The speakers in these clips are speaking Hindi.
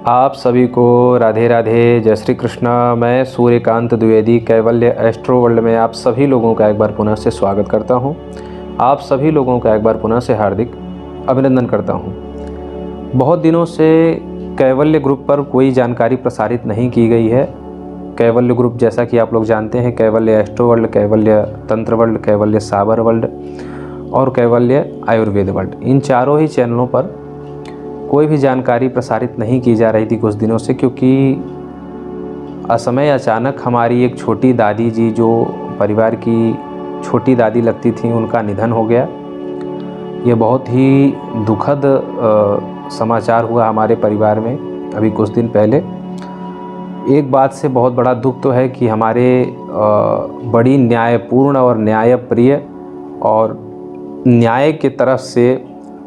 आप सभी को राधे राधे, जय श्री कृष्ण। मैं सूर्यकांत द्विवेदी कैवल्य एस्ट्रो वर्ल्ड में आप सभी लोगों का एक बार पुनः से स्वागत करता हूं। आप सभी लोगों का एक बार पुनः से हार्दिक अभिनंदन करता हूं। बहुत दिनों से कैवल्य ग्रुप पर कोई जानकारी प्रसारित नहीं की गई है। कैवल्य ग्रुप, जैसा कि आप लोग जानते हैं, कैवल्य एस्ट्रो वर्ल्ड, कैवल्य तंत्र वर्ल्ड, कैवल्य साबर वर्ल्ड और कैवल्य आयुर्वेद वर्ल्ड, इन चारों ही चैनलों पर कोई भी जानकारी प्रसारित नहीं की जा रही थी कुछ दिनों से, क्योंकि असमय अचानक हमारी एक छोटी दादी जी, जो परिवार की छोटी दादी लगती थी, उनका निधन हो गया। ये बहुत ही दुखद समाचार हुआ हमारे परिवार में अभी कुछ दिन पहले। एक बात से बहुत बड़ा दुख तो है कि हमारे बड़ी न्यायपूर्ण और न्यायप्रिय और न्याय के तरफ से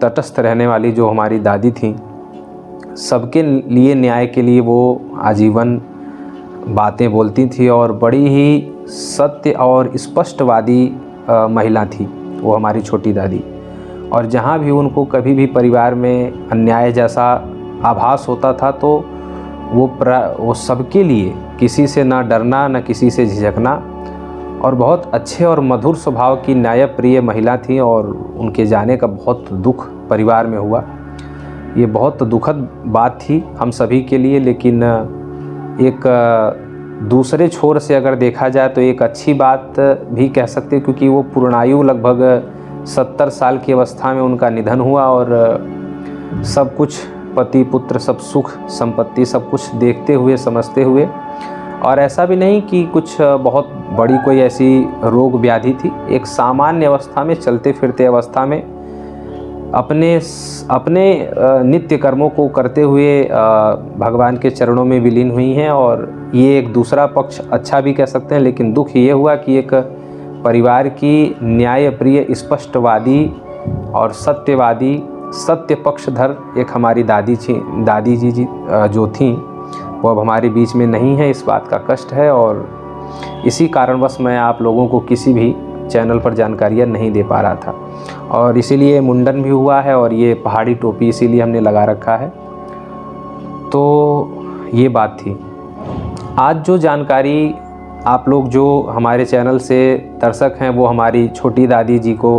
तटस्थ रहने वाली जो हमारी दादी थी, सबके लिए न्याय के लिए वो आजीवन बातें बोलती थी और बड़ी ही सत्य और स्पष्टवादी महिला थी वो हमारी छोटी दादी। और जहाँ भी उनको कभी भी परिवार में अन्याय जैसा आभास होता था तो वो सबके लिए किसी से ना डरना ना किसी से झिझकना, और बहुत अच्छे और मधुर स्वभाव की न्यायप्रिय महिला थी। और उनके जाने का बहुत दुख परिवार में हुआ। ये बहुत दुखद बात थी हम सभी के लिए, लेकिन एक दूसरे छोर से अगर देखा जाए तो एक अच्छी बात भी कह सकते हैं, क्योंकि वो पूर्णायु लगभग 70 साल की अवस्था में उनका निधन हुआ और सब कुछ, पति पुत्र सब सुख संपत्ति सब कुछ देखते हुए समझते हुए, और ऐसा भी नहीं कि कुछ बहुत बड़ी कोई ऐसी रोग व्याधि थी, एक सामान्य अवस्था में, चलते फिरते अवस्था में अपने नित्य कर्मों को करते हुए भगवान के चरणों में विलीन हुई हैं। और ये एक दूसरा पक्ष अच्छा भी कह सकते हैं, लेकिन दुख ये हुआ कि एक परिवार की न्यायप्रिय, स्पष्टवादी और सत्यवादी, सत्य पक्षधर एक हमारी दादी जी जो थीं, वो अब हमारे बीच में नहीं है। इस बात का कष्ट है और इसी कारणवश मैं आप लोगों को किसी भी चैनल पर जानकारियाँ नहीं दे पा रहा था, और इसीलिए मुंडन भी हुआ है और ये पहाड़ी टोपी इसीलिए हमने लगा रखा है। तो ये बात थी। आज जो जानकारी आप लोग जो हमारे चैनल से दर्शक हैं, वो हमारी छोटी दादी जी को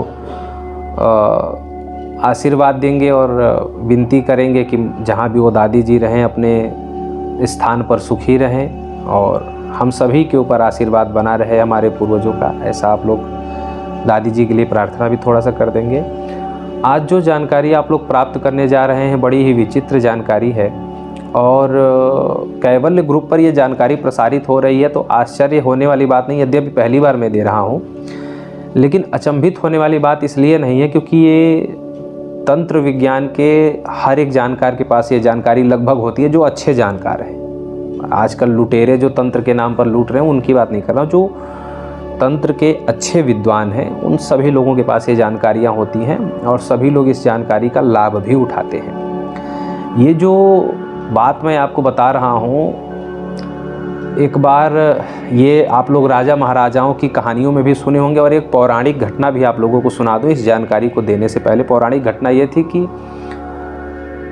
आशीर्वाद देंगे और विनती करेंगे कि जहाँ भी वो दादी जी रहें, अपने स्थान पर सुखी रहें और हम सभी के ऊपर आशीर्वाद बना रहे हमारे पूर्वजों का। ऐसा आप लोग दादी जी के लिए प्रार्थना भी थोड़ा सा कर देंगे। आज जो जानकारी आप लोग प्राप्त करने जा रहे हैं, बड़ी ही विचित्र जानकारी है और कैवल्य ग्रुप पर ये जानकारी प्रसारित हो रही है, तो आश्चर्य होने वाली बात नहीं। यद्यपि पहली बार मैं दे रहा हूँ, लेकिन अचंभित होने वाली बात इसलिए नहीं है क्योंकि ये तंत्र विज्ञान के हर एक जानकार के पास ये जानकारी लगभग होती है, जो अच्छे जानकार हैं। आजकल लुटेरे जो तंत्र के नाम पर लूट रहे हैं, उनकी बात नहीं कर रहा हूँ। जो तंत्र के अच्छे विद्वान हैं, उन सभी लोगों के पास ये जानकारियाँ होती हैं और सभी लोग इस जानकारी का लाभ भी उठाते हैं। ये जो बात मैं आपको बता रहा हूँ, एक बार ये आप लोग राजा महाराजाओं की कहानियों में भी सुने होंगे, और एक पौराणिक घटना भी आप लोगों को सुना दूँ इस जानकारी को देने से पहले। पौराणिक घटना ये थी कि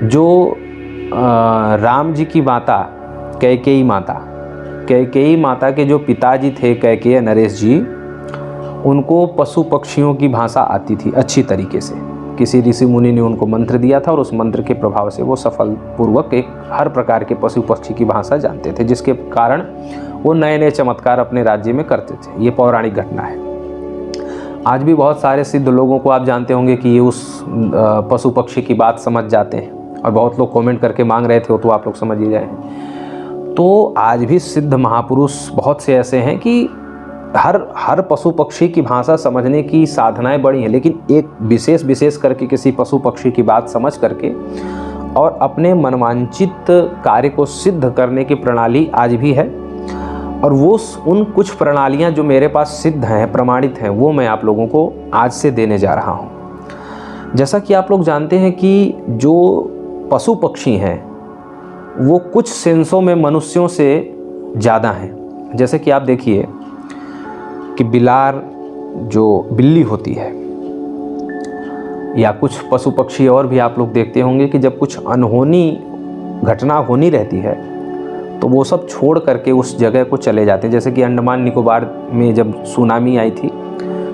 जो राम जी की माता कैकेयी माता के जो पिताजी थे, कैकेय नरेश जी, उनको पशु पक्षियों की भाषा आती थी अच्छी तरीके से। किसी ऋषि मुनि ने उनको मंत्र दिया था और उस मंत्र के प्रभाव से वो सफलपूर्वक हर प्रकार के पशु पक्षी की भाषा जानते थे, जिसके कारण वो नए नए चमत्कार अपने राज्य में करते थे। ये पौराणिक घटना है। आज भी बहुत सारे सिद्ध लोगों को आप जानते होंगे कि ये उस पशु पक्षी की बात समझ जाते हैं, और बहुत लोग कमेंट करके मांग रहे थे, तो आप लोग समझ ही जाए। तो आज भी सिद्ध महापुरुष बहुत से ऐसे हैं कि हर पशु पक्षी की भाषा समझने की साधनाएं बड़ी हैं, लेकिन एक विशेष करके किसी पशु पक्षी की बात समझ करके और अपने मनवांचित कार्य को सिद्ध करने की प्रणाली आज भी है। और वो उन कुछ प्रणालियां जो मेरे पास सिद्ध हैं, प्रमाणित हैं, वो मैं आप लोगों को आज से देने जा रहा हूं। जैसा कि आप लोग जानते हैं कि जो पशु पक्षी हैं वो कुछ सेंसों में मनुष्यों से ज़्यादा हैं। जैसे कि आप देखिए कि बिलार जो बिल्ली होती है, या कुछ पशु पक्षी और भी आप लोग देखते होंगे कि जब कुछ अनहोनी घटना होनी रहती है तो वो सब छोड़ करके उस जगह को चले जाते हैं। जैसे कि अंडमान निकोबार में जब सुनामी आई थी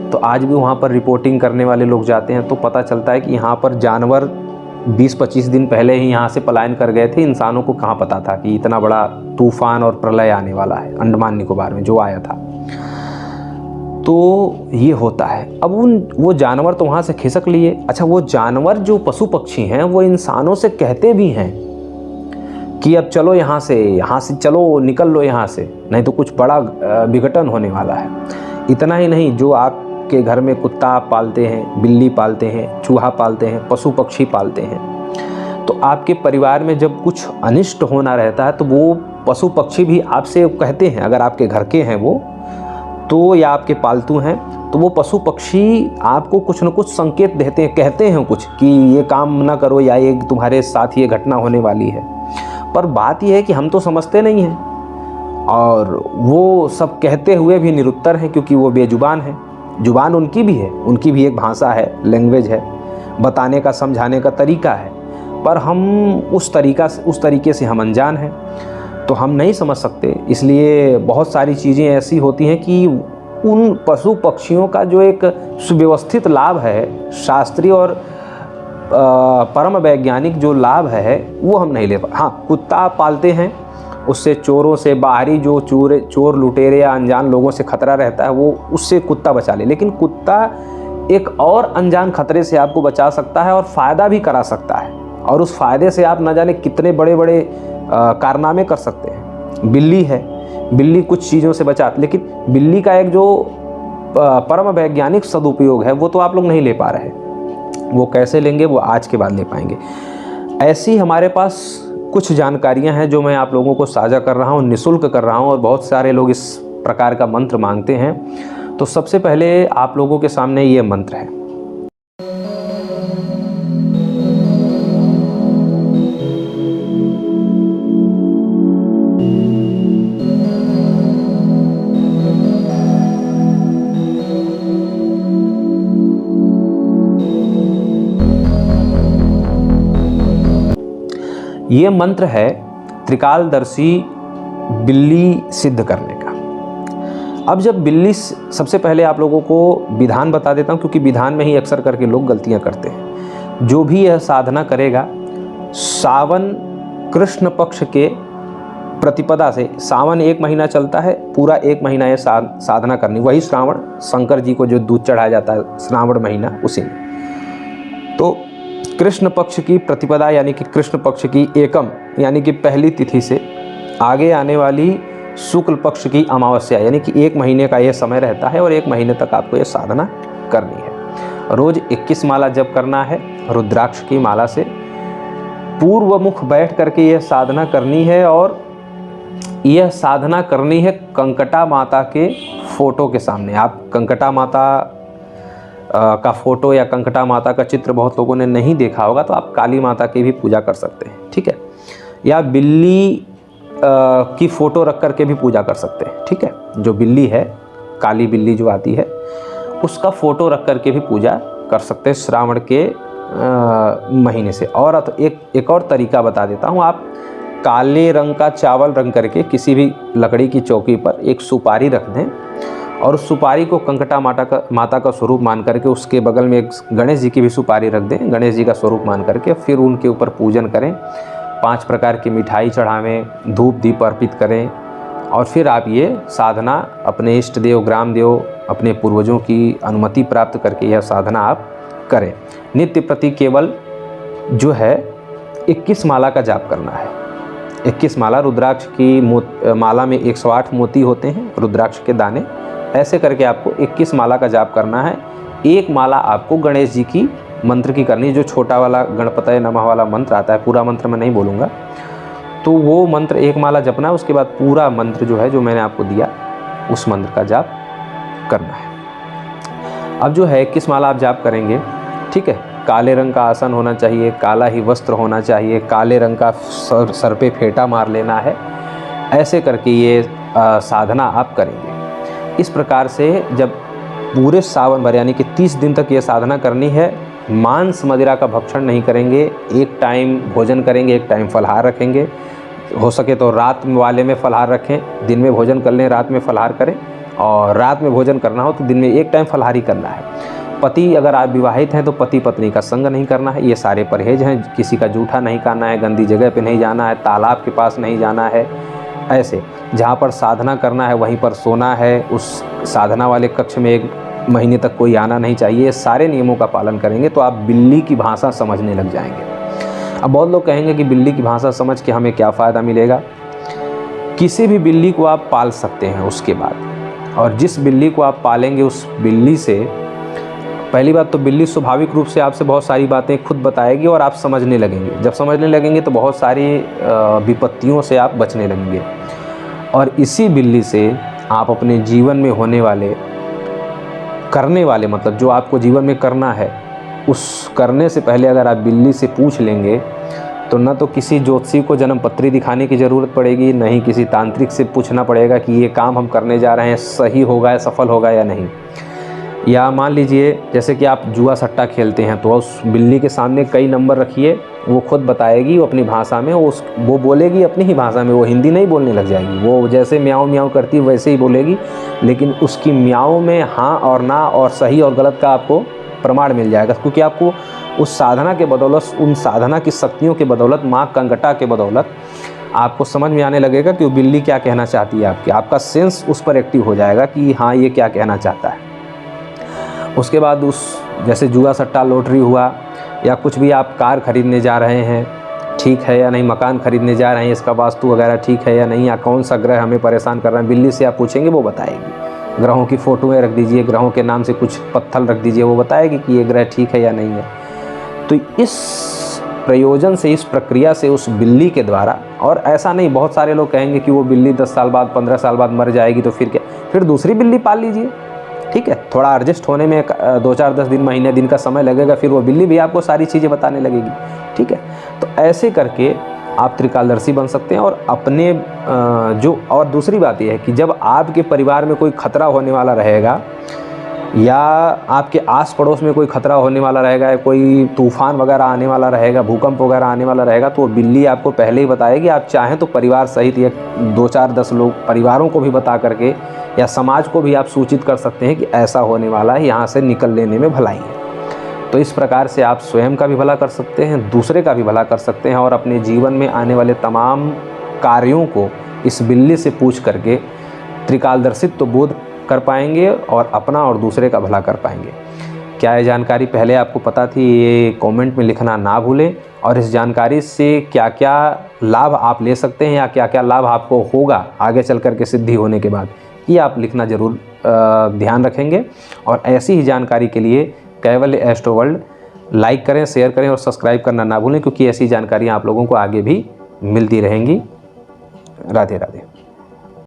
तो आज भी वहाँ पर रिपोर्टिंग करने वाले लोग जाते हैं तो पता चलता है कि यहाँ पर जानवर 20-25 दिन पहले ही यहाँ से पलायन कर गए थे। इंसानों को कहाँ पता था कि इतना बड़ा तूफान और प्रलय आने वाला है अंडमान निकोबार में जो आया था। तो ये होता है। अब वो जानवर तो वहाँ से खिसक लिए। अच्छा, वो जानवर जो पशु पक्षी हैं वो इंसानों से कहते भी हैं कि अब चलो यहाँ से चलो, निकल लो यहाँ से, नहीं तो कुछ बड़ा विघटन होने वाला है। इतना ही नहीं, जो आपके घर में कुत्ता आप पालते हैं, बिल्ली पालते हैं, चूहा पालते हैं, पशु पक्षी पालते हैं, तो आपके परिवार में जब कुछ अनिष्ट होना रहता है तो वो पशु पक्षी भी आपसे कहते हैं। अगर आपके घर के हैं वो तो, या आपके पालतू हैं तो वो पशु पक्षी आपको कुछ न कुछ संकेत देते हैं, कहते हैं कुछ कि ये काम ना करो या ये तुम्हारे साथ ये घटना होने वाली है। पर बात यह है कि हम तो समझते नहीं हैं और वो सब कहते हुए भी निरुत्तर हैं, क्योंकि वो बेजुबान हैं। जुबान उनकी भी है, उनकी भी एक भाषा है, लैंग्वेज है, बताने का समझाने का तरीका है, पर हम उस तरीके से हम अनजान हैं तो हम नहीं समझ सकते। इसलिए बहुत सारी चीज़ें ऐसी होती हैं कि उन पशु पक्षियों का जो एक सुव्यवस्थित लाभ है, शास्त्रीय और परम वैज्ञानिक जो लाभ है वो हम नहीं ले पा। हाँ, कुत्ता पालते हैं, उससे चोरों से, बाहरी जो चोर लुटेरे या अनजान लोगों से खतरा रहता है वो उससे कुत्ता बचा ले। लेकिन कुत्ता एक और अनजान खतरे से आपको बचा सकता है और फ़ायदा भी करा सकता है, और उस फ़ायदे से आप न जाने कितने बड़े बड़े कारनामे कर सकते हैं। बिल्ली है, बिल्ली कुछ चीज़ों से बचा, लेकिन बिल्ली का एक जो परम वैज्ञानिक सदुपयोग है वो तो आप लोग नहीं ले पा रहे। वो कैसे लेंगे, वो आज के बाद ले पाएंगे। ऐसी हमारे पास कुछ जानकारियां हैं जो मैं आप लोगों को साझा कर रहा हूं, निःशुल्क कर रहा हूं, और बहुत सारे लोग इस प्रकार का मंत्र मांगते हैं। तो सबसे पहले आप लोगों के सामने ये मंत्र है। ये मंत्र है त्रिकालदर्शी बिल्ली सिद्ध करने का। अब जब बिल्ली, सबसे पहले आप लोगों को विधान बता देता हूँ, क्योंकि विधान में ही अक्सर करके लोग गलतियाँ करते हैं। जो भी यह साधना करेगा, सावन कृष्ण पक्ष के प्रतिपदा से, सावन 1 महीना चलता है, पूरा 1 महीना ये साधना करनी। वही श्रावण, शंकर जी को जो दूध चढ़ाया जाता है श्रावण महीना, उसी में। तो कृष्ण पक्ष की प्रतिपदा यानी कि कृष्ण पक्ष की एकम यानी कि पहली तिथि से आगे आने वाली शुक्ल पक्ष की अमावस्या यानी कि 1 महीने का ये समय रहता है, और 1 महीने तक आपको ये साधना करनी है। रोज 21 माला जप करना है रुद्राक्ष की माला से। पूर्व मुख बैठ करके यह साधना करनी है, और यह साधना करनी है कंकटा माता के फोटो के सामने। आप कंकटा माता का फोटो या कंकटा माता का चित्र बहुत लोगों ने नहीं देखा होगा, तो आप काली माता की भी पूजा कर सकते हैं, ठीक है, या बिल्ली की फ़ोटो रख करके भी पूजा कर सकते हैं, ठीक है। जो बिल्ली है, काली बिल्ली जो आती है, उसका फ़ोटो रख करके भी पूजा कर सकते हैं श्रावण के महीने से। और एक और तरीका बता देता हूँ। आप काले रंग का चावल रंग करके किसी भी लकड़ी की चौकी पर एक सुपारी रख दें, और उस सुपारी को कंकटा माता का स्वरूप मान करके उसके बगल में एक गणेश जी की भी सुपारी रख दें, गणेश जी का स्वरूप मान करके, फिर उनके ऊपर पूजन करें, 5 प्रकार की मिठाई चढ़ावें, धूप दीप अर्पित करें, और फिर आप ये साधना अपने इष्ट देव, ग्राम देव, अपने पूर्वजों की अनुमति प्राप्त करके यह साधना आप करें। नित्य प्रति केवल जो है 21 माला का जाप करना है। 21 माला, रुद्राक्ष की माला में 108 मोती होते हैं, रुद्राक्ष के दाने, ऐसे करके आपको 21 माला का जाप करना है। 1 माला आपको गणेश जी की मंत्र की करनी, जो छोटा वाला गणपतये नमः वाला मंत्र आता है, पूरा मंत्र मैं नहीं बोलूँगा, तो वो मंत्र 1 माला जपना है। उसके बाद पूरा मंत्र जो है, जो मैंने आपको दिया, उस मंत्र का जाप करना है। अब जो है 21 माला आप जाप करेंगे, ठीक है। काले रंग का आसन होना चाहिए, काला ही वस्त्र होना चाहिए, काले रंग का सर पे फेंटा मार लेना है। ऐसे करके ये साधना आप करेंगे। इस प्रकार से जब पूरे सावन भर यानी कि 30 दिन तक ये साधना करनी है, मांस मदिरा का भक्षण नहीं करेंगे, एक टाइम भोजन करेंगे, एक टाइम फलाहार रखेंगे। हो सके तो रात वाले में फलाहार रखें, दिन में भोजन कर लें, रात में फलाहार करें, और रात में भोजन करना हो तो दिन में एक टाइम फलाहार ही करना है। पति अगर आप विवाहित हैं तो पति पत्नी का संग नहीं करना है, ये सारे परहेज हैं। किसी का जूठा नहीं खाना है, गंदी जगह पे नहीं जाना है, तालाब के पास नहीं जाना है। ऐसे जहाँ पर साधना करना है वहीं पर सोना है, उस साधना वाले कक्ष में 1 महीने तक कोई आना नहीं चाहिए। सारे नियमों का पालन करेंगे तो आप बिल्ली की भाषा समझने लग जाएंगे। अब बहुत लोग कहेंगे कि बिल्ली की भाषा समझ के हमें क्या फ़ायदा मिलेगा। किसी भी बिल्ली को आप पाल सकते हैं उसके बाद, और जिस बिल्ली को आप पालेंगे उस बिल्ली से, पहली बात तो बिल्ली स्वाभाविक रूप से आपसे बहुत सारी बातें खुद बताएगी और आप समझने लगेंगे। जब समझने लगेंगे तो बहुत सारी विपत्तियों से आप बचने लगेंगे, और इसी बिल्ली से आप अपने जीवन में होने वाले, करने वाले, मतलब जो आपको जीवन में करना है, उस करने से पहले अगर आप बिल्ली से पूछ लेंगे तो न तो किसी ज्योतिषी को जन्म पत्री दिखाने की ज़रूरत पड़ेगी, न ही किसी तांत्रिक से पूछना पड़ेगा कि ये काम हम करने जा रहे हैं सही होगा या सफल होगा या नहीं। या मान लीजिए जैसे कि आप जुआ सट्टा खेलते हैं तो उस बिल्ली के सामने कई नंबर रखिए, वो खुद बताएगी, वो अपनी भाषा में, वो बोलेगी अपनी ही भाषा में, वो हिंदी नहीं बोलने लग जाएगी। वो जैसे म्याऊं म्याऊं करती है वैसे ही बोलेगी, लेकिन उसकी म्याऊं में हाँ और ना और सही और गलत का आपको प्रमाण मिल जाएगा, क्योंकि आपको उस साधना के बदौलत, उन साधना की शक्तियों के बदौलत, माँ कंगटा के बदौलत आपको समझ में आने लगेगा कि वो बिल्ली क्या कहना चाहती है। आपका सेंस उस पर एक्टिव हो जाएगा कि हाँ ये क्या कहना चाहता है। उसके बाद उस जैसे जुआ सट्टा लॉटरी हुआ, या कुछ भी आप कार खरीदने जा रहे हैं ठीक है या नहीं, मकान खरीदने जा रहे हैं इसका वास्तु वगैरह ठीक है या नहीं, या कौन सा ग्रह हमें परेशान कर रहा है, बिल्ली से आप पूछेंगे वो बताएगी। ग्रहों की फ़ोटोएँ रख दीजिए, ग्रहों के नाम से कुछ पत्थर रख दीजिए, वो बताएगी कि ये ग्रह ठीक है या नहीं है। तो इस प्रयोजन से, इस प्रक्रिया से उस बिल्ली के द्वारा, और ऐसा नहीं, बहुत सारे लोग कहेंगे कि वो बिल्ली 10 साल बाद, 15 साल बाद मर जाएगी तो फिर क्या, फिर दूसरी बिल्ली पाल लीजिए, ठीक है। थोड़ा एडजस्ट होने में 2, 4, 10 दिन, महीने दिन का समय लगेगा, फिर वो बिल्ली भी आपको सारी चीज़ें बताने लगेगी, ठीक है। तो ऐसे करके आप त्रिकालदर्शी बन सकते हैं। और अपने जो, और दूसरी बात यह है कि जब आपके परिवार में कोई खतरा होने वाला रहेगा, या आपके आस पड़ोस में कोई खतरा होने वाला रहेगा, कोई तूफान वगैरह आने वाला रहेगा, भूकंप वगैरह आने वाला रहेगा, तो वो बिल्ली आपको पहले ही बताएगी। आप चाहें तो परिवार सहित 1, 2, 4, 10 लोग, परिवारों को भी बता करके, या समाज को भी आप सूचित कर सकते हैं कि ऐसा होने वाला है, यहाँ से निकल लेने में भलाई है। तो इस प्रकार से आप स्वयं का भी भला कर सकते हैं, दूसरे का भी भला कर सकते हैं, और अपने जीवन में आने वाले तमाम कार्यों को इस बिल्ली से पूछ करके त्रिकालदर्शित्व तो बोध कर पाएंगे, और अपना और दूसरे का भला कर पाएंगे। क्या ये जानकारी पहले आपको पता थी? ये कमेंट में लिखना ना भूलें। और इस जानकारी से क्या क्या लाभ आप ले सकते हैं, या क्या क्या लाभ आपको होगा आगे चल कर के सिद्धि होने के बाद, ये आप लिखना ज़रूर ध्यान रखेंगे। और ऐसी ही जानकारी के लिए कैवल्य एस्ट्रो वर्ल्ड लाइक करें, शेयर करें और सब्सक्राइब करना ना भूलें, क्योंकि ऐसी जानकारियाँ आप लोगों को आगे भी मिलती रहेंगी। राधे राधे।